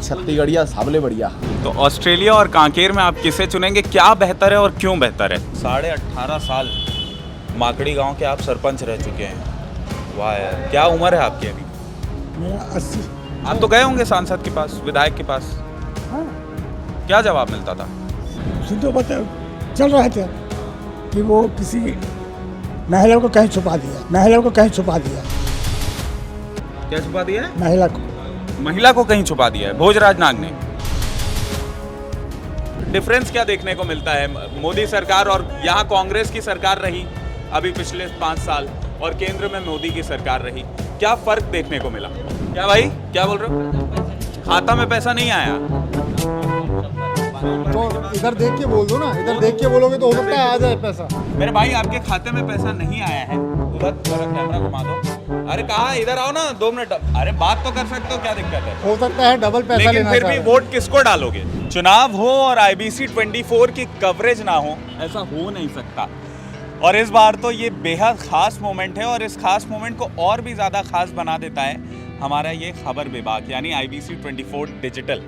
छत्तीसगढ़िया साबले बढ़िया। तो ऑस्ट्रेलिया और कांकेर में आप किसे चुनेंगे, क्या बेहतर है और क्यों बेहतर है? 18.5 साल माकड़ी गांव के आप सरपंच रह चुके हैं। वाह यार, क्या उम्र है आपकी अभी? मेरा 80। आप तो गए होंगे सांसद के पास, विधायक के पास, हाँ, क्या जवाब मिलता था? उसी तो बता चल रहे थे कि वो किसी महिला को कहीं छुपा दिया, महिला को कहीं छुपा दिया, क्या छुपा दिया है? महिला को कहीं छुपा दिया है भोजराज नाग ने। डिफरेंस क्या देखने को मिलता है मोदी सरकार और यहाँ कांग्रेस की सरकार रही अभी पिछले 5 साल और केंद्र में मोदी की सरकार रही, क्या फर्क देखने को मिला? क्या भाई, क्या बोल रहे हो? खाता में पैसा नहीं आया? तो इधर देख के बोल दो ना, इधर देख के बोलोगे तो हो सकता है आ जाए पैसा। मेरे भाई, आपके खाते में पैसा नहीं आया है? उधर थोड़ा कैमरा घुमा दो। अरे कहा, इधर आओ ना 2 मिनट। अरे बात तो कर सकते हो, क्या दिक्कत है? हो सकता है डबल पैसा लेकिन लेना फिर भी चाहे। वोट किसको डालोगे? चुनाव हो और IBC 24 की कवरेज ना हो, ऐसा हो नहीं सकता। और इस बार तो ये बेहद खास मोमेंट है और इस खास मोमेंट को और भी ज़्यादा खास बना देता है हमारा ये खबर विभाग यानी IBC 24 डिजिटल।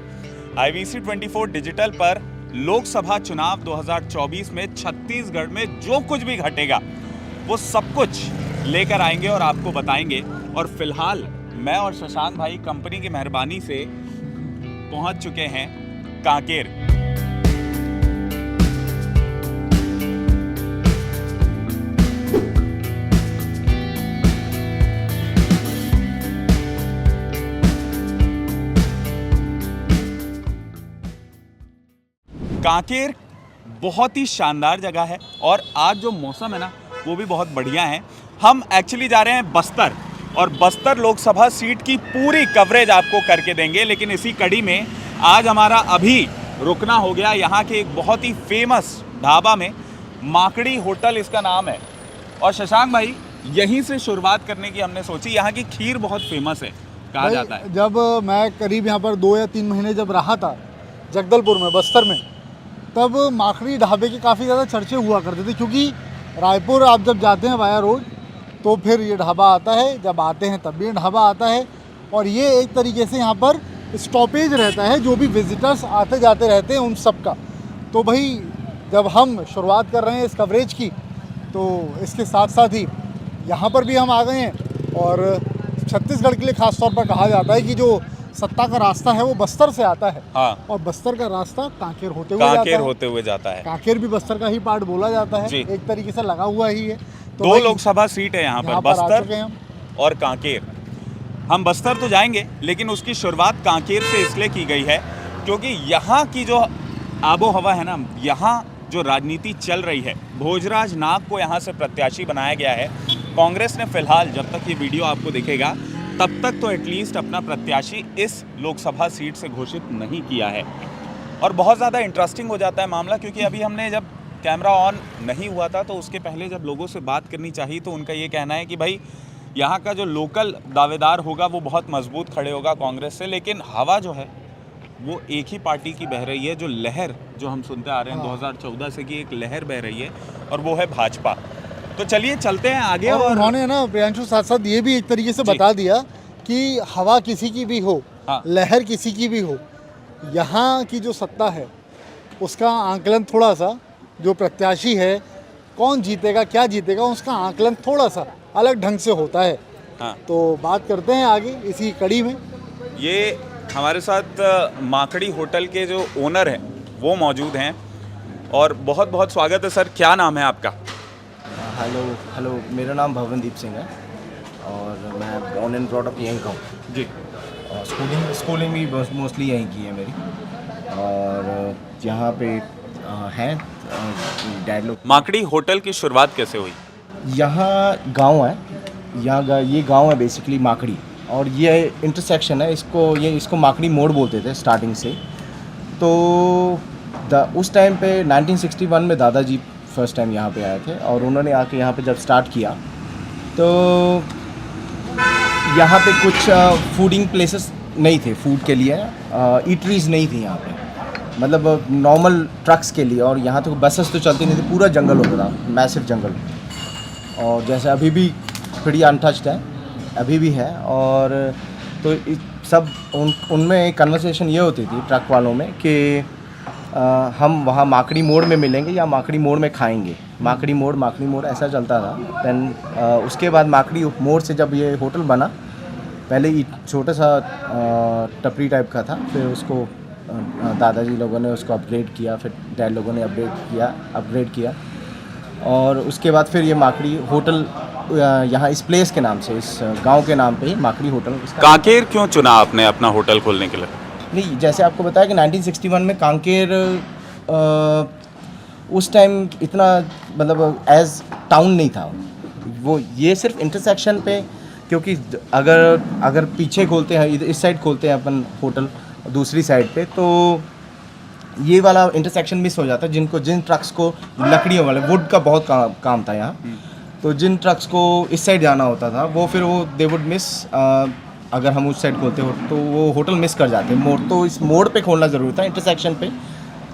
IBC 24 डिजिटल पर लोकसभा चुनाव 2024 में छत्तीसगढ़ में जो कुछ भी घटेगा वो सब कुछ लेकर आएंगे और आपको बताएंगे। और फिलहाल मैं और शशांक भाई कंपनी की मेहरबानी से पहुंच चुके हैं कांकेर। कांकेर बहुत ही शानदार जगह है और आज जो मौसम है ना वो भी बहुत बढ़िया है। हम एक्चुअली जा रहे हैं बस्तर और बस्तर लोकसभा सीट की पूरी कवरेज आपको करके देंगे। लेकिन इसी कड़ी में आज हमारा अभी रुकना हो गया यहाँ के एक बहुत ही फेमस ढाबा में, माकड़ी होटल इसका नाम है। और शशांक भाई, यहीं से शुरुआत करने की हमने सोची। यहाँ की खीर बहुत फेमस है कहा जाता है। जब मैं करीब यहाँ पर 2 या 3 महीने जब रहा था जगदलपुर में, बस्तर में, तब माकड़ी ढाबे के काफ़ी ज़्यादा चर्चे हुआ करते थे, क्योंकि रायपुर आप जब जाते हैं वाया रोड तो फिर ये ढाबा आता है, जब आते हैं तब भी ये ढाबा आता है। और ये एक तरीके से यहाँ पर स्टॉपेज रहता है, जो भी विजिटर्स आते जाते रहते हैं उन सब का। तो भाई जब हम शुरुआत कर रहे हैं इस कवरेज की, तो इसके साथ साथ ही यहाँ पर भी हम आ गए हैं। और छत्तीसगढ़ के लिए ख़ास तौर पर कहा जाता है कि जो सत्ता का रास्ता है वो बस्तर से आता है। हाँ। और बस्तर का रास्ता कांकेर होते हुए जाता है। कांकेर भी बस्तर का ही पार्ट बोला जाता है, एक तरीके से लगा हुआ ही है। तो 2 लोकसभा सीट है यहाँ पर, बस्तर और कांकेर। हम बस्तर तो जाएंगे लेकिन उसकी शुरुआत कांकेर से इसलिए की गई है क्योंकि यहाँ की जो आबो हवा है ना, यहाँ जो राजनीति चल रही है, भोजराज नाग को यहाँ से प्रत्याशी बनाया गया है। कांग्रेस ने फिलहाल, जब तक ये वीडियो आपको दिखेगा तब तक तो एटलीस्ट अपना प्रत्याशी इस लोकसभा सीट से घोषित नहीं किया है। और बहुत ज़्यादा इंटरेस्टिंग हो जाता है मामला, क्योंकि अभी हमने जब कैमरा ऑन नहीं हुआ था तो उसके पहले जब लोगों से बात करनी चाहिए तो उनका ये कहना है कि भाई यहाँ का जो लोकल दावेदार होगा वो बहुत मजबूत खड़े होगा कांग्रेस से, लेकिन हवा जो है वो एक ही पार्टी की बह रही है। जो लहर जो हम सुनते आ रहे हैं 2014 से की एक लहर बह रही है और वो है भाजपा। तो चलिए चलते हैं आगे। और उन्होंने ना प्रियांशु साथ साथ ये भी एक तरीके से बता दिया कि हवा किसी की भी हो, हाँ, लहर किसी की भी हो, यहाँ की जो सत्ता है उसका आंकलन थोड़ा सा, जो प्रत्याशी है कौन जीतेगा क्या जीतेगा, उसका आंकलन थोड़ा सा अलग ढंग से होता है। हाँ। तो बात करते हैं आगे इसी कड़ी में। ये हमारे साथ माकड़ी होटल के जो ओनर हैं वो मौजूद हैं और बहुत बहुत स्वागत है सर। क्या नाम है आपका? हेलो, मेरा नाम भवनदीप सिंह है और मैं बॉर्न एंड ब्रॉट अप यहीं का हूँ जी। और स्कूलिंग भी मोस्टली यहीं की है मेरी। और यहाँ पे हैं डैड लोग। माकड़ी होटल की शुरुआत कैसे हुई? यहाँ गांव है, ये गांव है बेसिकली माकड़ी, और ये इंटरसेक्शन है, इसको माकड़ी मोड़ बोलते थे स्टार्टिंग से। तो उस टाइम पे 1961 में दादाजी फर्स्ट टाइम यहाँ पे आए थे और उन्होंने आके यहाँ पे जब स्टार्ट किया तो यहाँ पे कुछ फूडिंग प्लेसेस नहीं थे फूड के लिए, ईटरीज नहीं थी यहाँ पे, मतलब नॉर्मल ट्रक्स के लिए। और यहाँ तो बसेस तो चलती नहीं थी, पूरा जंगल होता था, मैसिव जंगल। और जैसे अभी भी pretty अनटच्ड है, अभी भी है। और तो सब उनमें कन्वर्सेशन ये होती थी ट्रक वालों में कि हम वहाँ माकड़ी मोड़ में मिलेंगे या माकड़ी मोड़ में खाएंगे, माकड़ी मोड़ ऐसा चलता था। दैन उसके बाद माकड़ी मोड़ से जब ये होटल बना, पहले ही छोटा सा टपरी टाइप का था, फिर उसको दादाजी लोगों ने उसको अपग्रेड किया, फिर डैड लोगों ने अपग्रेड किया और उसके बाद फिर ये माकड़ी होटल यहाँ इस प्लेस के नाम से, इस गांव के नाम पे ही माकड़ी होटल। कांकेर क्यों चुना आपने अपना होटल खोलने के लिए? नहीं, जैसे आपको बताया कि 1961 में कांकेर उस टाइम इतना मतलब एज टाउन नहीं था वो, ये सिर्फ इंटरसेक्शन पे, क्योंकि अगर पीछे खोलते हैं, इस साइड खोलते हैं अपन होटल दूसरी साइड पे, तो ये वाला इंटरसेक्शन मिस हो जाता है। जिन ट्रक्स को लकड़ियों वाले वुड का बहुत काम था यहाँ, तो जिन ट्रक्स को इस साइड जाना होता था वो दे वुड मिस, अगर हम उस साइड खोलते हो तो वो होटल मिस कर जाते मोड़, तो इस मोड़ पे खोलना ज़रूरी था इंटरसेक्शन पे।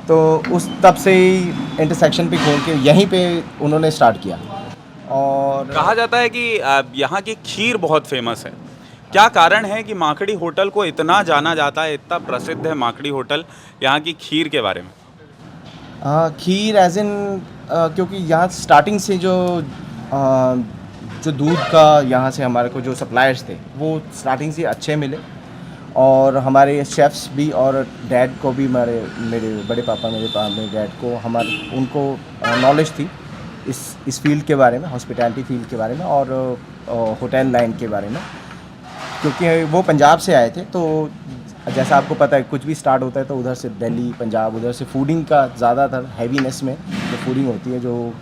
तो उस तब से ही इंटरसेक्शन पे खोल के यहीं पे उन्होंने स्टार्ट किया। और कहा जाता है कि यहाँ की खीर बहुत फेमस है, क्या कारण है कि माकड़ी होटल को इतना जाना जाता है, इतना प्रसिद्ध है माकड़ी होटल? यहाँ की खीर के बारे में। खीर एज इन क्योंकि यहाँ स्टार्टिंग से जो दूध का यहाँ से हमारे को जो सप्लायर्स थे वो स्टार्टिंग से अच्छे मिले, और हमारे शेफ्स भी और डैड को भी, मेरे बड़े पापा मेरे डैड को उनको नॉलेज थी इस फील्ड के बारे में, हॉस्पिटैलिटी फील्ड के बारे में और होटल लाइन के बारे में, क्योंकि वो पंजाब से आए थे। तो जैसा आपको पता है कुछ भी स्टार्ट होता है तो उधर से दिल्ली, पंजाब, उधर से फूडिंग का ज़्यादातर हैवीनेस में जो फूडिंग होती है, जो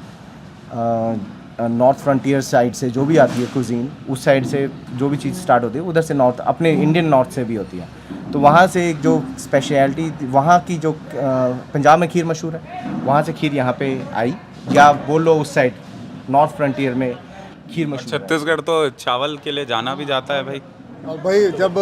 नॉर्थ फ्रंटियर साइड से जो भी आती है कुजीन, उस साइड से जो भी चीज़ स्टार्ट होती है उधर से नॉर्थ, अपने इंडियन नॉर्थ से भी होती है। तो वहाँ से जो स्पेशलिटी वहाँ की जो पंजाब में खीर मशहूर है, वहाँ से खीर यहाँ पे आई, या बोल लो उस साइड नॉर्थ फ्रंटियर में खीर मशहूर है। छत्तीसगढ़ तो चावल के लिए जाना भी जाता है भाई। और भाई जब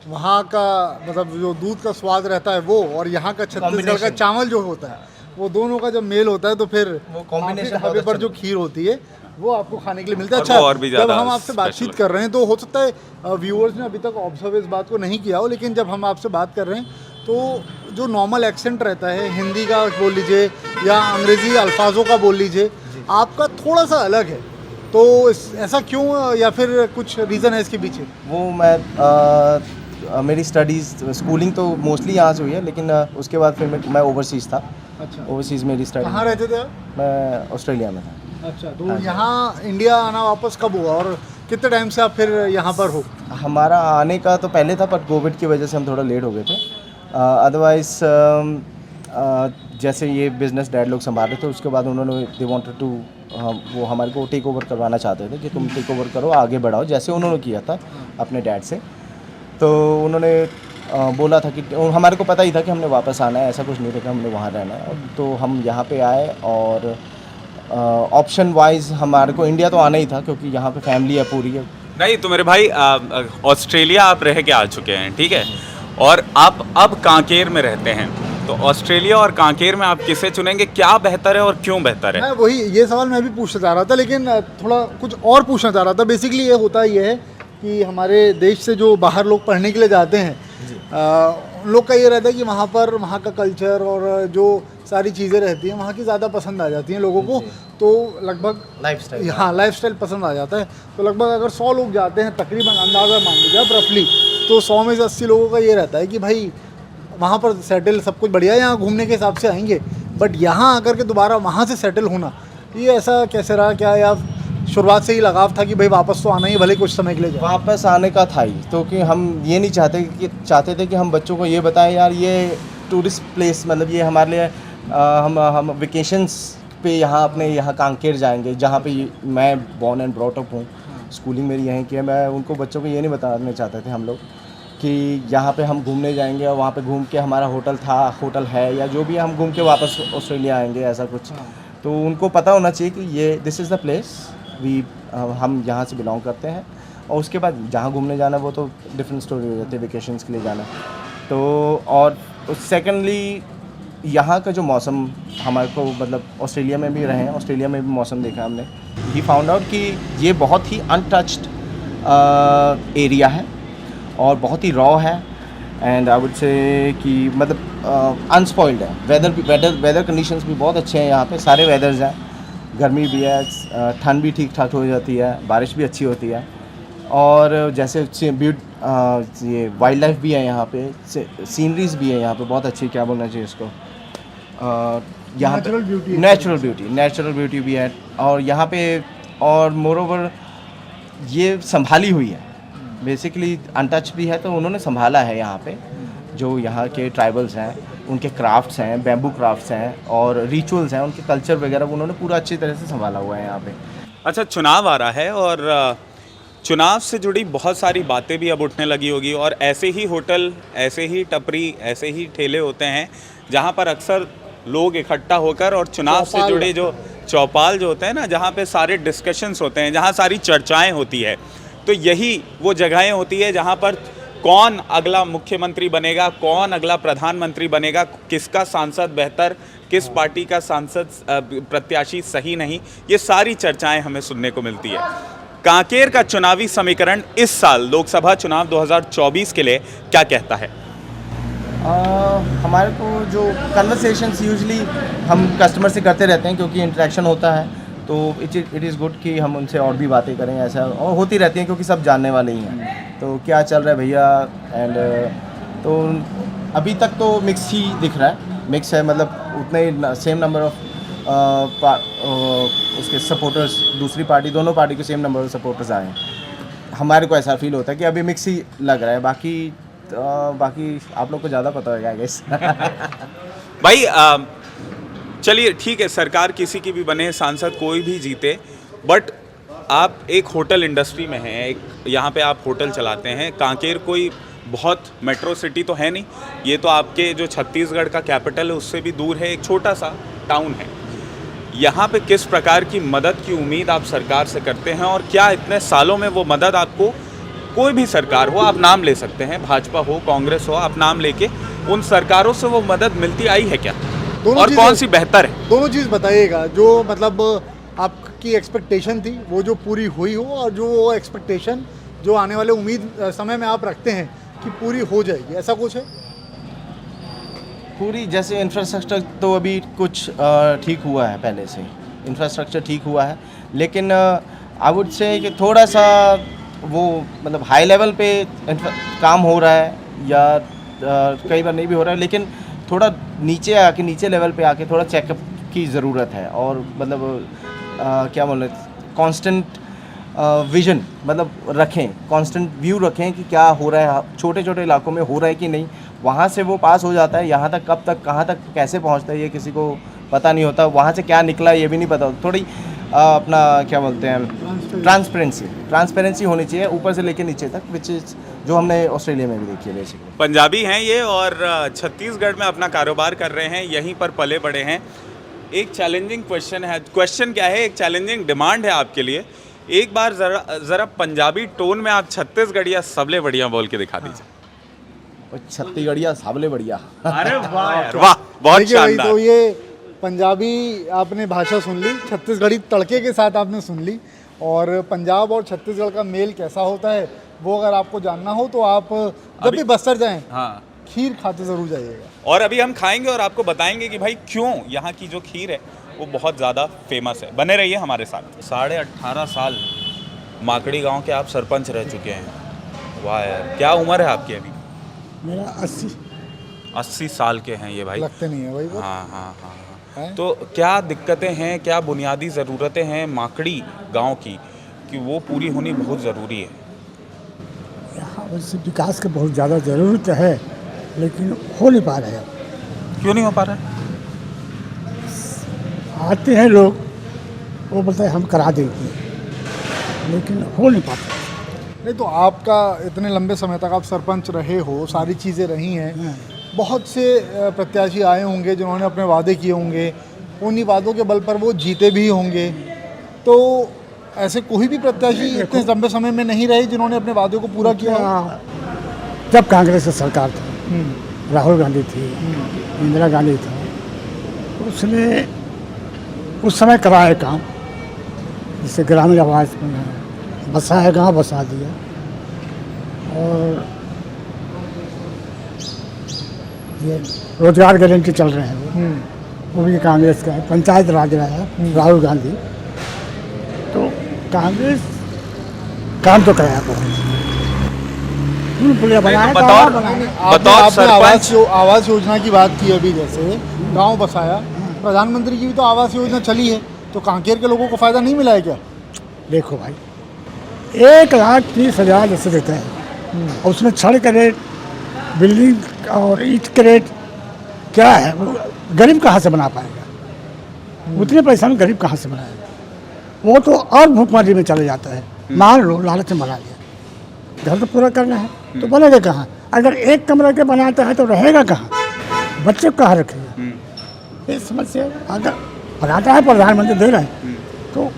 वहाँ का मतलब जो दूध का स्वाद रहता है वो, और यहाँ का छत्तीसगढ़ का चावल जो होता है, वो दोनों का जब मेल होता है तो फिर वो कॉम्बिनेशन ढाबे पर जो खीर होती है वो आपको खाने के लिए मिलता है। और अच्छा, वो और भी जब ज़्यादा हम आपसे बातचीत special कर रहे हैं तो हो सकता है व्यूअर्स ने अभी तक ऑब्जर्व इस बात को नहीं किया हो, लेकिन जब हम आपसे बात कर रहे हैं तो जो नॉर्मल एक्सेंट रहता है, हिंदी का बोल लीजिए या अंग्रेज़ी अल्फाजों का बोल लीजिए, आपका थोड़ा सा अलग है। तो ऐसा क्यों, या फिर कुछ रीज़न है इसके पीछे? वो मेरी स्टडीज़ स्कूलिंग तो मोस्टली यहाँ से हुई है, लेकिन उसके बाद फिर मैं ओवरसीज़ था। अच्छा, ओवरसीज़ मेरी स्टडी। कहाँ रहते थे आप? मैं ऑस्ट्रेलिया में था। अच्छा, तो यहाँ इंडिया आना वापस कब हुआ और कितने टाइम से आप फिर यहाँ पर हो? हमारा आने का तो पहले था, पर कोविड की वजह से हम थोड़ा लेट हो गए थे। अदरवाइज जैसे ये बिज़नेस डैड लोग संभाल रहे थे, उसके बाद उन्होंने दे वांटेड टू, वो हमारे को टेक ओवर करवाना चाहते थे कि तुम टेक ओवर करो, आगे बढ़ाओ, जैसे उन्होंने किया था अपने डैड से। तो उन्होंने बोला था कि हमारे को पता ही था कि हमने वापस आना है, ऐसा कुछ नहीं था कि हमने वहाँ रहना है। तो हम यहाँ पे आए, और ऑप्शन वाइज हमारे को इंडिया तो आना ही था, क्योंकि यहाँ पे फैमिली है पूरी है। नहीं तो मेरे भाई, ऑस्ट्रेलिया आप रह के आ चुके हैं, ठीक है, और आप अब कांकेर में रहते हैं, तो ऑस्ट्रेलिया और कांकेर में आप किसे चुनेंगे? क्या बेहतर है और क्यों बेहतर है? मैं वही ये सवाल मैं भी पूछना चाह रहा था, लेकिन थोड़ा कुछ और पूछना चाह रहा था। बेसिकली ये होता ये है कि हमारे देश से जो बाहर लोग पढ़ने के लिए जाते हैं, लोग का ये रहता है कि वहाँ पर वहाँ का कल्चर और जो सारी चीज़ें रहती हैं वहाँ की ज़्यादा पसंद आ जाती हैं लोगों को, तो लगभग लाइफस्टाइल, हाँ लाइफस्टाइल पसंद आ जाता है। तो लगभग अगर 100 लोग जाते हैं, तकरीबन अंदाज़ा मान लीजिए आप रफली, तो 100 में से 80 लोगों का ये रहता है कि भाई वहाँ पर सेटल सब कुछ बढ़िया, यहाँ घूमने के हिसाब से आएंगे, बट यहाँ आकर के दोबारा वहाँ से सेटल होना, ये ऐसा कैसे रहा? क्या या शुरुआत से ही लगाव था कि भाई वापस तो आना ही, भले कुछ समय के लिए जाए? वापस आने का था ही, तो कि हम ये नहीं चाहते थे कि हम बच्चों को ये बताएं यार ये टूरिस्ट प्लेस, मतलब ये हमारे लिए हम वेकेशंस पे यहाँ अपने यहाँ कांकेर जाएंगे, जहाँ पे मैं बॉर्न एंड ब्रॉट अप हूँ, स्कूलिंग मेरी यहीं की है। मैं उनको बच्चों को ये नहीं बताने चाहते थे हम लोग कि यहाँ पे हम घूमने जाएंगे और वहाँ पे घूम के हमारा होटल है या जो भी, हम घूम के वापस ऑस्ट्रेलिया आएंगे, ऐसा कुछ। तो उनको पता होना चाहिए कि ये दिस इज़ द प्लेस हम यहाँ से बिलोंग करते हैं, और उसके बाद जहाँ घूमने जाना वो तो डिफरेंट स्टोरी हो जाती है, वेकेशंस के लिए जाना। तो और सेकेंडली यहाँ का जो मौसम हमारे को, मतलब ऑस्ट्रेलिया में भी रहे हैं, ऑस्ट्रेलिया में भी मौसम देखा हमने, ही फाउंड आउट कि ये बहुत ही अनटच्ड एरिया है, और बहुत ही रॉ है एंड आई वुड से कि मतलब अनस्पॉइल्ड है। वेदर कंडीशंस भी बहुत अच्छे हैं यहाँ पे, सारे वेदर्स हैं, गर्मी भी है, ठंड भी ठीक ठाक हो जाती है, बारिश भी अच्छी होती है और जैसे ये वाइल्ड लाइफ भी है यहाँ पे, सीनरीज भी है यहाँ पे बहुत अच्छी, क्या बोलना चाहिए इसको, यहाँ नेचुरल ब्यूटी भी है और यहाँ पे, और मोरोवर ये संभाली हुई है, बेसिकली अनटच भी है तो उन्होंने संभाला है यहाँ पे। जो यहाँ के ट्राइबल्स हैं उनके क्राफ्ट्स हैं, बैम्बू क्राफ्ट्स हैं और रिचुअल्स हैं, उनके कल्चर वगैरह उन्होंने पूरा अच्छी तरह से संभाला हुआ है यहाँ पे। अच्छा, चुनाव आ रहा है और चुनाव से जुड़ी बहुत सारी बातें भी अब उठने लगी होगी और ऐसे ही होटल, ऐसे ही टपरी, ऐसे ही ठेले होते हैं जहाँ पर अक्सर लोग इकट्ठा होकर और चुनाव से जुड़े जो चौपाल जो होते हैं ना, जहाँ पे सारे डिस्कशंस होते हैं, जहाँ सारी चर्चाएं होती है, तो यही वो जगहें होती है जहाँ पर कौन अगला मुख्यमंत्री बनेगा, कौन अगला प्रधानमंत्री बनेगा, किसका सांसद बेहतर, किस पार्टी का सांसद प्रत्याशी सही नहीं, ये सारी चर्चाएं हमें सुनने को मिलती है। कांकेर का चुनावी समीकरण इस साल लोकसभा चुनाव 2024 के लिए क्या कहता है? हमारे को जो कन्वर्सेशंस यूजुअली हम कस्टमर से करते रहते हैं क्योंकि इंटरेक्शन होता है, तो इट इज़ गुड कि हम उनसे और भी बातें करें, ऐसा और होती रहती हैं क्योंकि सब जानने वाले ही हैं। तो क्या चल रहा है भैया, एंड तो अभी तक तो मिक्स ही दिख रहा है, मिक्स है, मतलब उतने ही सेम नंबर ऑफ उसके सपोर्टर्स, दूसरी पार्टी, दोनों पार्टी के सेम नंबर ऑफ सपोर्टर्स आए हैं। हमारे को ऐसा फील होता है कि अभी मिक्स ही लग रहा है, बाकी आप लोग को ज़्यादा पता होगा आई गेस। भाई चलिए ठीक है, सरकार किसी की भी बने, सांसद कोई भी जीते, बट आप एक होटल इंडस्ट्री में हैं, एक यहाँ पे आप होटल चलाते हैं। कांकेर कोई बहुत मेट्रो सिटी तो है नहीं, ये तो आपके जो छत्तीसगढ़ का कैपिटल है उससे भी दूर है, एक छोटा सा टाउन है। यहाँ पे किस प्रकार की मदद की उम्मीद आप सरकार से करते हैं और क्या इतने सालों में वो मदद आपको, कोई भी सरकार हो, आप नाम ले सकते हैं, भाजपा हो, कांग्रेस हो, आप नाम लेके उन सरकारों से वो मदद मिलती आई है क्या, और कौन सी बेहतर है? दोनों चीज़ बताइएगा, जो मतलब आपकी एक्सपेक्टेशन थी वो जो पूरी हुई हो और जो वो एक्सपेक्टेशन जो आने वाले उम्मीद समय में आप रखते हैं कि पूरी हो जाएगी, ऐसा कुछ है? पूरी जैसे इंफ्रास्ट्रक्चर तो अभी कुछ ठीक हुआ है, पहले से इंफ्रास्ट्रक्चर ठीक हुआ है, लेकिन आई वुड से कि थोड़ा सा वो मतलब हाई लेवल पे काम हो रहा है या कई बार नहीं भी हो रहा है, लेकिन थोड़ा नीचे लेवल पे आके थोड़ा चेकअप की ज़रूरत है और मतलब क्या बोल रहे, कांस्टेंट विजन मतलब रखें, कांस्टेंट व्यू रखें कि क्या हो रहा है, छोटे छोटे इलाकों में हो रहा है कि नहीं, वहाँ से वो पास हो जाता है, यहाँ तक कब तक, कहाँ तक, कैसे पहुँचता है ये किसी को पता नहीं होता, वहाँ से क्या निकला ये भी नहीं पता। थोड़ी अपना क्या बोलते हैं, ट्रांसपेरेंसी होनी चाहिए ऊपर से लेकर नीचे तक, विच इज़ जो हमने ऑस्ट्रेलिया में भी देखी है बेसिकली। पंजाबी हैं ये और छत्तीसगढ़ में अपना कारोबार कर रहे हैं, यहीं पर पले बड़े हैं। एक चैलेंजिंग क्वेश्चन क्या है, एक चैलेंजिंग डिमांड है आपके लिए, एक बार ज़रा पंजाबी टोन में आप छत्तीसगढ़िया सबले बढ़िया बोल के दिखा दीजिए। छत्तीसगढ़िया सबले बढ़िया। अरे वाह वाह, बहुत शानदार। तो ये पंजाबी आपने भाषा सुन ली, छत्तीसगढ़ी तड़के के साथ आपने सुन ली, और पंजाब और छत्तीसगढ़ का मेल कैसा होता है वो अगर आपको जानना हो तो आप जब भी बस्तर जाएं, हाँ, खीर खाते ज़रूर जाइएगा। और अभी हम खाएंगे और आपको बताएंगे कि भाई क्यों यहाँ की जो खीर है वो बहुत ज़्यादा फेमस है। बने रहिए हमारे साथ। 18.5 साल माकड़ी गांव के आप सरपंच रह चुके हैं। वाह यार, क्या उम्र है आपकी अभी? मेरा 80 साल के हैं ये भाई। लगते नहीं है भाई वो। हाँ। तो क्या दिक्कतें हैं, क्या बुनियादी ज़रूरतें हैं माकड़ी गांव की कि वो पूरी होनी बहुत ज़रूरी है? यहाँ वैसे विकास की बहुत ज़्यादा ज़रूरत है, लेकिन हो नहीं पा रहे हैं। क्यों नहीं हो पा रहा है? आते हैं लोग, वो बोलते हैं हम करा देंगे, लेकिन हो नहीं पाता। नहीं तो आपका इतने लंबे समय तक आप सरपंच रहे हो, सारी चीज़ें रही हैं, बहुत से प्रत्याशी आए होंगे जिन्होंने अपने वादे किए होंगे, उन्हीं वादों के बल पर वो जीते भी होंगे, तो ऐसे कोई भी प्रत्याशी इतने लंबे समय में नहीं रहे जिन्होंने अपने वादों को पूरा किया? जब कांग्रेस की सरकार थी, राहुल गांधी थी, इंदिरा गांधी था, उसने उस समय कराया काम, जैसे ग्रामीण आवास में बसाया, गाँव बसा दिया, और ये रोजगार गारंटी चल रहे हैं वो भी कांग्रेस का है, पंचायत राज रहा है राहुल गांधी। तो कांग्रेस काम तो कराया बहुत, पुलिया बनाया, बतौर आपने आवास योजना की बात की अभी, जैसे गांव बसाया, प्रधानमंत्री की भी तो आवास योजना चली है, तो कांकेर के लोगों को फायदा नहीं मिला है क्या? देखो भाई, 1,30,000 जैसे देते हैं और उसमें छड़ का रेट, बिल्डिंग और ईंट का रेट क्या है, वो गरीब कहाँ से बना पाएगा? उतने पैसा में गरीब कहाँ से बनाएगा? वो तो और भूखमरी में चले जाता है। मान लो लालच में बना लिया, घर तो पूरा करना है तो बनेगा कहाँ? अगर एक कमरे के बनाता है तो रहेगा कहाँ? बच्चे को कहाँ रखेगा? इस समस्या अगर बनाता है, प्रधानमंत्री दे रहे हैं तो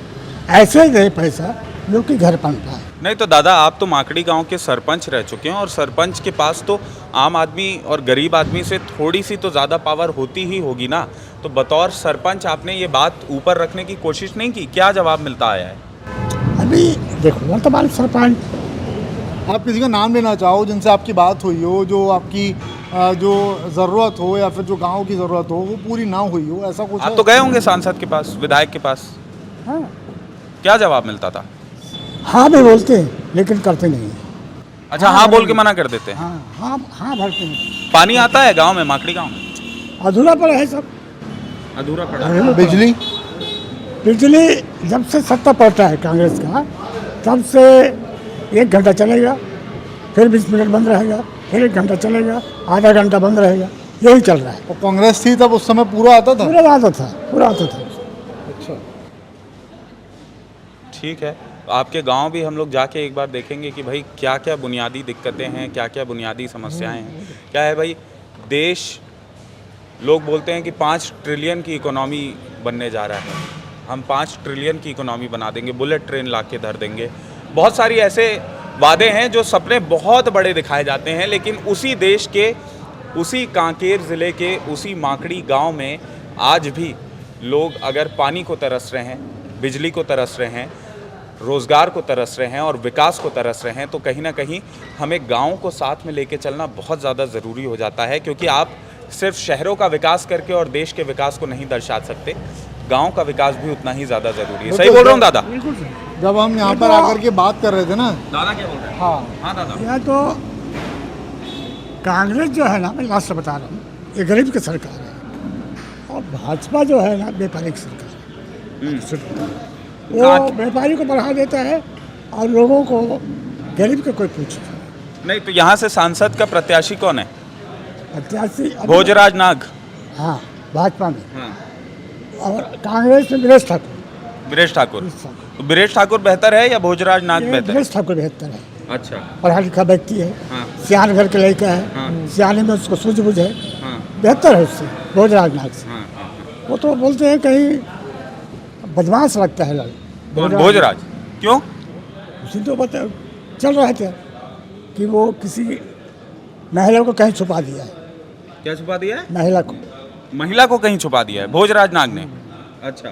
ऐसे ही दे पैसा जो कि घर बनता है। नहीं तो दादा, आप तो माकड़ी गांव के सरपंच रह चुके हैं और सरपंच के पास तो आम आदमी और गरीब आदमी से थोड़ी सी तो ज़्यादा पावर होती ही होगी ना। तो बतौर सरपंच आपने ये बात ऊपर रखने की कोशिश नहीं की? क्या जवाब मिलता आया है? अभी देखो वर्तमान सरपंच, आप किसी का नाम लेना चाहो जिनसे आपकी बात हुई हो, जो आपकी जो ज़रूरत हो या फिर जो गांव की ज़रूरत हो वो पूरी ना हुई हो, ऐसा कुछ आप है? तो गए होंगे सांसद के पास, विधायक के पास, हाँ क्या जवाब मिलता था? हाँ भी बोलते हैं लेकिन करते नहीं हैं। अच्छा, हाँ बोल के मना कर देते हैं। हाँ भरते हैं। पानी आता है गांव में, माकड़ी गांव में? अधूरा पड़ा है सब। अधूरा पड़ा है। बिजली जब से सत्ता पड़ता है कांग्रेस का, तब से 1 घंटा चलेगा, फिर 20 मिनट बंद रहेगा, फिर 1 घंटा चलेगा, आधा घंटा बंद रहेगा, यही चल रहा है। और कांग्रेस थी तब उस समय पूरा आता था? पूरा आता था। अच्छा, ठीक है, आपके गांव भी हम लोग जाके एक बार देखेंगे कि भाई क्या क्या बुनियादी दिक्कतें हैं, क्या क्या बुनियादी समस्याएं हैं। क्या है भाई, देश, लोग बोलते हैं कि 5 ट्रिलियन की इकोनॉमी बनने जा रहा है, हम 5 ट्रिलियन की इकोनॉमी बना देंगे, बुलेट ट्रेन ला के धर देंगे। बहुत सारी ऐसे वादे हैं जो सपने बहुत बड़े दिखाए जाते हैं, लेकिन उसी देश के, उसी कांकेर ज़िले के, उसी माकड़ी गांव में आज भी लोग अगर पानी को तरस रहे हैं, बिजली को तरस रहे हैं, रोज़गार को तरस रहे हैं और विकास को तरस रहे हैं, तो कहीं ना कहीं हमें गाँव को साथ में लेके चलना बहुत ज़्यादा ज़रूरी हो जाता है। क्योंकि आप सिर्फ शहरों का विकास करके और देश के विकास को नहीं दर्शा सकते, गांव का विकास भी उतना ही ज़्यादा ज़रूरी है। सही बोल रहा हूँ दादा? जब हम यहाँ पर आकर के बात कर रहे थे ना, दादा क्या बोल रहे हैं? हाँ दादा। यह तो कांग्रेस जो है ना, मैं लास्ट से बता रहा हूँ, ये गरीब की सरकार है, और भाजपा जो है ना व्यापारी की सरकार है। वो व्यापारी को बढ़ा देता है और लोगों को, गरीब को कोई पूछता नहीं। तो यहाँ से सांसद का प्रत्याशी कौन है? प्रत्याशी भोजराज नाग। हाँ, भाजपा में। हाँ। और कांग्रेस में बीरेश ठाकुर। बीरेश ठाकुर। तो बीरेश ठाकुर बेहतर है या भोजराज नाग बेहतर है? बीरेश ठाकुर बेहतर है। अच्छा। पढ़ा लिखा व्यक्ति है, हाँ। सियान घर के लड़का है, हाँ। सियाने में उसको सूझबूझ है, हाँ। बेहतर है उससे, भोजराज नाग से। हाँ। वो तो बोलते हैं कहीं बदमाश लगता है कौन? भोजराज? क्यों? उसी तो बता चल रहे थे कि वो किसी महिला को कहीं छुपा दिया है। क्या छुपा दिया है? महिला को कहीं छुपा दिया है भोजराज नाग ने। अच्छा,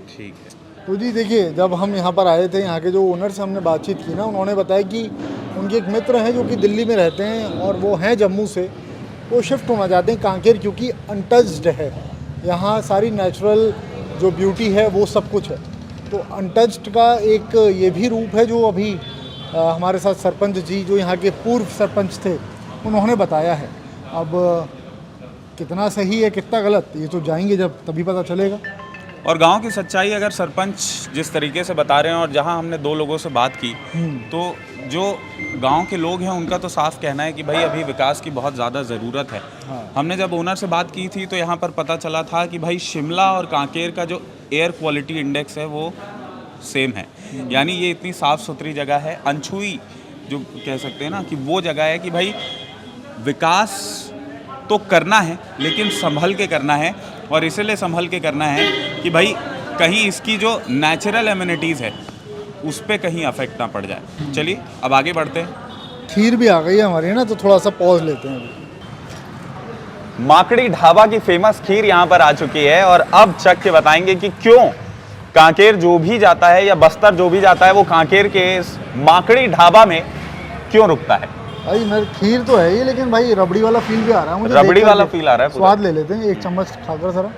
ठीक है। तो जी देखिए, जब हम यहाँ पर आए थे, यहाँ के जो ओनर से हमने बातचीत की ना, उन्होंने बताया कि उनके एक मित्र हैं जो कि दिल्ली में रहते हैं और वो हैं जम्मू से, वो शिफ्ट होना चाहते हैं कांकेर, क्योंकि अनटच्ड है यहाँ, सारी नेचुरल जो ब्यूटी है वो सब कुछ है। तो अनटच्ड का एक ये भी रूप है जो अभी हमारे साथ सरपंच जी, जो यहाँ के पूर्व सरपंच थे, उन्होंने बताया है। अब कितना सही है कितना गलत, ये तो जाएंगे जब तभी पता चलेगा। और गांव की सच्चाई अगर सरपंच जिस तरीके से बता रहे हैं, और जहां हमने 2 लोगों से बात की, तो जो गांव के लोग हैं उनका तो साफ कहना है कि भाई अभी विकास की बहुत ज़्यादा ज़रूरत है। हाँ। हमने जब ओनर से बात की थी तो यहाँ पर पता चला था कि भाई शिमला और कांकेर का जो एयर क्वालिटी इंडेक्स है वो सेम है। यानी ये इतनी साफ़ सुथरी जगह है, अनछुई जो कह सकते हैं ना, कि वो जगह है कि भाई विकास तो करना है लेकिन संभल के करना है। और इसलिए संभल के करना है कि भाई कहीं इसकी जो नेचुरल एमिनिटीज़ है उस पर कहीं अफेक्ट ना पड़ जाए। चलिए अब आगे बढ़ते हैं। खीर भी आ गई है हमारी ना, तो थोड़ा सा पॉज लेते हैं अभी। माकड़ी ढाबा की फेमस खीर यहाँ पर आ चुकी है और अब चख के बताएंगे कि क्यों कांकेर जो भी जाता है या बस्तर जो भी जाता है वो कांकेर के इस माकड़ी ढाबा में क्यों रुकता है। भाई मेरे खीर तो है ही, लेकिन भाई रबड़ी वाला फील भी आ रहा है मुझे। रबड़ी देख कर वाला के। फील आ रहा है पूरा। स्वाद ले लेते हैं, एक चम्मच खाकर जरा।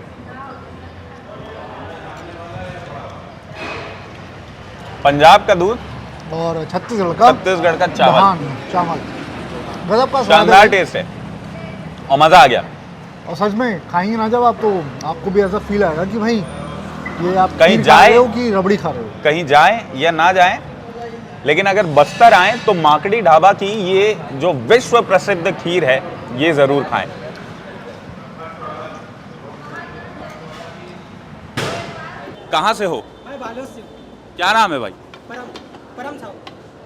पंजाब का दूध, और छत्तीसगढ़ का छत्तीसगढ़ का चावल, धान चावल, गजब का स्वाद शानदार है। टेस्ट है और मजा आ गया। और सच में खाएंगे ना जब आप, तो आपको भी ऐसा फील आएगा कि भाई ये आप कहीं खीर खा जाए- रहे हो कि रबड़ी खा रहे हो। कहीं जाएं या ना जाएं, लेकिन अगर बस्तर आए तो माकड़ी ढाबा की ये जो विश्व प्रसिद्ध खीर है ये जरूर खाएं। कहाँ से हो? मैं बालोद से हूँ। क्या नाम है भाई? परम साहब।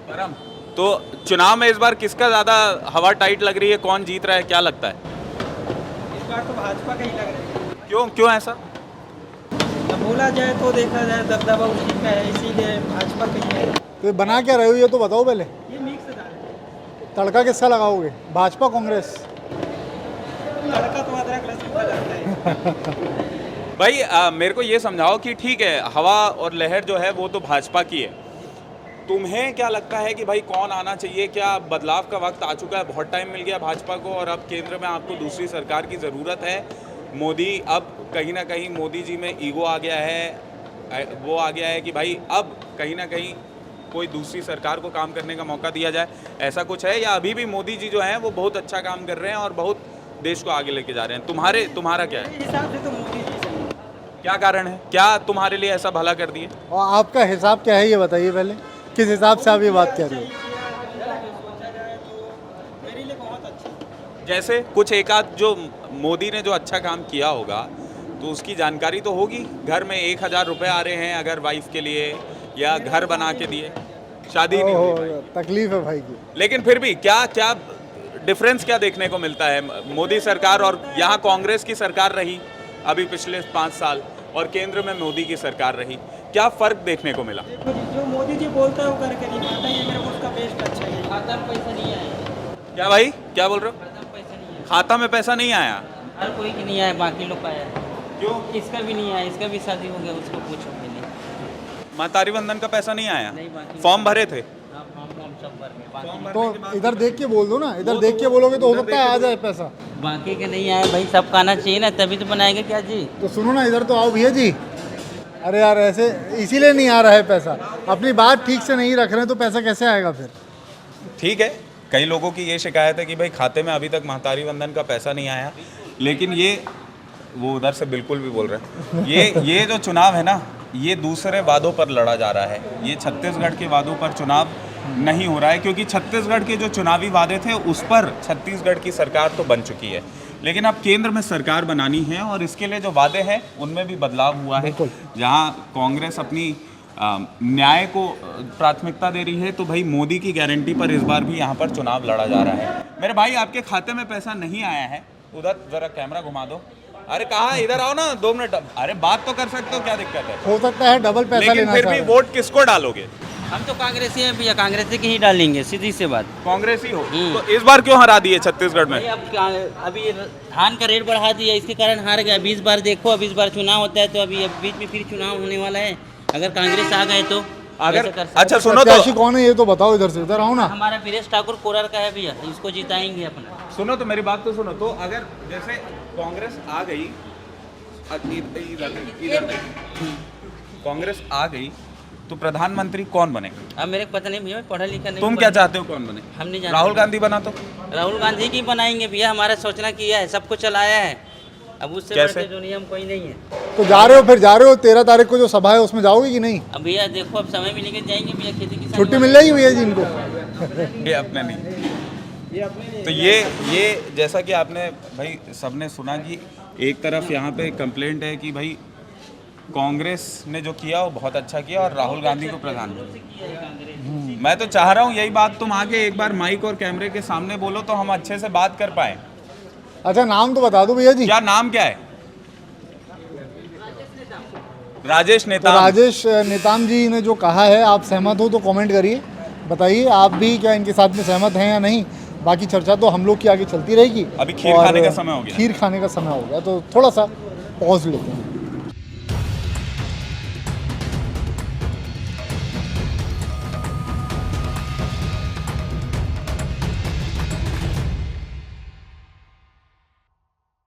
परम। तो चुनाव में इस बार किसका ज्यादा हवा टाइट लग रही है, कौन जीत रहा है, क्या लगता है? इस बार तो भाजपा का ही लग रहा है। क्यों ऐसा? अब बोला जाए तो देखा जाए दबदबा उसी का है, इसीलिए भाजपा का ही है। तो ये बना क्या रहे हो ये तो बताओ पहले। ये मिक्स दाल है। तड़का किसका लगाओगे, भाजपा कांग्रेस? तड़का तो अदरक लहसुन का लगता है। भाई मेरे को ये समझाओ कि ठीक है हवा और लहर जो है वो तो भाजपा की है, तुम्हें क्या लगता है कि भाई कौन आना चाहिए? क्या बदलाव का वक्त आ चुका है, बहुत टाइम मिल गया भाजपा को और अब केंद्र में आपको दूसरी सरकार की ज़रूरत है? मोदी अब कहीं ना कहीं मोदी जी में ईगो आ गया है, वो आ गया है कि भाई अब कहीं ना कहीं कोई दूसरी सरकार को काम करने का मौका दिया जाए, ऐसा कुछ है? या अभी भी मोदी जी जो हैं वो बहुत अच्छा काम कर रहे हैं और बहुत देश को आगे लेके जा रहे हैं? तुम्हारा क्या है? मेरे हिसाब से तो मोदी जी सही है। क्या कारण है, क्या तुम्हारे लिए ऐसा भला कर दिए? और आपका हिसाब क्या है ये बताइए पहले, किस हिसाब से आप ये बात कह रहे हो? सोचा जाए तो मेरे लिए बहुत अच्छा है। जैसे कुछ एक आध जो मोदी ने जो अच्छा काम किया होगा तो उसकी जानकारी तो होगी। घर में 1,000 रुपये आ रहे हैं अगर वाइफ के लिए, या घर बना के दिए, शादी नहीं हुई भाई। तकलीफ है भाई की। लेकिन फिर भी क्या क्या डिफरेंस क्या देखने को मिलता है मोदी सरकार और यहाँ कांग्रेस की सरकार रही अभी पिछले 5 साल और केंद्र में मोदी की सरकार रही, क्या फ़र्क देखने को मिला? देखो जी, जो मोदी जी बोलता है वो करके दिखाता है। ये मेरे को उसका बेस्ट अच्छा है। खाता में पैसा नहीं आया। क्या भाई, क्या बोल रहे हो? खाता में पैसा नहीं आया। खाता में पैसा नहीं आया? हर कोई की नहीं आया, बाकी लोग का आया। क्यों? इसका भी नहीं आया, इसका भी शादी हो गया, उसको पूछो पहले। महतारी वंदन का पैसा नहीं आया? नहीं, बाकी फॉर्म भरे थे? हाँ, हम सब भर में बाकी तो इधर देख के बोल दो ना, इधर देख के बोलोगे तो हो सकता है आ जाए पैसा। बाकी के नहीं आया भाई, सबका आना चाहिए ना, तभी तो बनाएगा क्या जी। तो सुनो ना, इधर तो आओ भैया जी। अरे यार ऐसे इसीलिए नहीं आ रहा है पैसा, अपनी बात ठीक से नहीं रख रहे हैं तो पैसा कैसे आएगा फिर? ठीक है, कई लोगों की ये शिकायत है कि भाई खाते में अभी तक महतारी वंदन का पैसा नहीं आया, लेकिन ये वो उधर से बिल्कुल भी बोल रहे हैं ये जो चुनाव है ना, ये दूसरे वादों पर लड़ा जा रहा है। ये छत्तीसगढ़ के वादों पर चुनाव नहीं हो रहा है, क्योंकि छत्तीसगढ़ के जो चुनावी वादे थे उस पर छत्तीसगढ़ की सरकार तो बन चुकी है, लेकिन अब केंद्र में सरकार बनानी है और इसके लिए जो वादे हैं उनमें भी बदलाव हुआ है। जहां कांग्रेस अपनी न्याय को प्राथमिकता दे रही है, तो भाई मोदी की गारंटी पर इस बार भी यहाँ पर चुनाव लड़ा जा रहा है। मेरे भाई आपके खाते में पैसा नहीं आया है, उधर जरा कैमरा घुमा दो। अरे कहाँ, इधर आओ ना 2 मिनट। अरे बात तो कर सकते हो, क्या दिक्कत है? हो सकता है डबल पैसा लेकिन लेना फिर चाह भी रहे हैं। वोट किसको डालोगे? हम तो कांग्रेसी हैं भैया, कांग्रेसी की ही डालेंगे, सीधी सी बात। कांग्रेसी हो तो इस बार क्यों हरा दिए छत्तीसगढ़ में? भाई अभी धान का रेट बढ़ा दिया, इसके कारण हार गया। 20 बार देखो, अब इस बार चुनाव होता है तो अभी बीच में फिर चुनाव होने वाला है। अगर कांग्रेस आ गए तो अगर ऐसा कर सकते अच्छा हैं। सुनो प्रत्याशी तो कौन है ये तो बताओ, इधर से इधर आओ ना। हमारा वीरेश ठाकुर कोरर का है भैया, इसको जिताएंगे अपना। सुनो तो मेरी बात तो सुनो तो, अगर जैसे कांग्रेस आ गई, कांग्रेस आ गई तो प्रधानमंत्री कौन बनेगा? अब मेरे को पता नहीं भैया, पढ़ा लिखा नहीं। तुम क्या चाहते हो कौन बने? हम नहीं जानते। राहुल गांधी बना तो? राहुल गांधी की बनाएंगे भैया, हमारा सोचना किया है, सब कुछ चलाया है। अब उससे कैसे? बढ़ के जो नियम कोई नहीं है। तो जा रहे हो, फिर जा रहे हो 13 तारीख को जो सभा है उसमें जाओगे कि नहीं? अब भैया देखो, अब समय मिलेगा जाएंगे भैया, खेती की छुट्टी मिल जाएगी भैया जी इनको? ये अपने नहीं। तो ये जैसा कि आपने भाई सबने सुना कि एक तरफ यहाँ पे कंप्लेंट है कि भाई कांग्रेस ने जो किया वो बहुत अच्छा किया और राहुल गांधी को प्रधानमंत्री। मैं तो चाह रहा हूँ यही बात तुम आके एक बार माइक और कैमरे के सामने बोलो तो हम अच्छे से बात कर पाए। अच्छा नाम तो बता दो भैया जी। क्या नाम क्या है? राजेश तो नेताम। राजेश नेताम जी ने जो कहा है, आप सहमत हो तो कमेंट करिए, बताइए आप भी क्या इनके साथ में सहमत हैं या नहीं। बाकी चर्चा तो हम लोग की आगे चलती रहेगी। अभी खीर और खाने का समय हो गया। खीर खाने का समय हो गया, तो थोड़ा सा पॉज लेते हैं।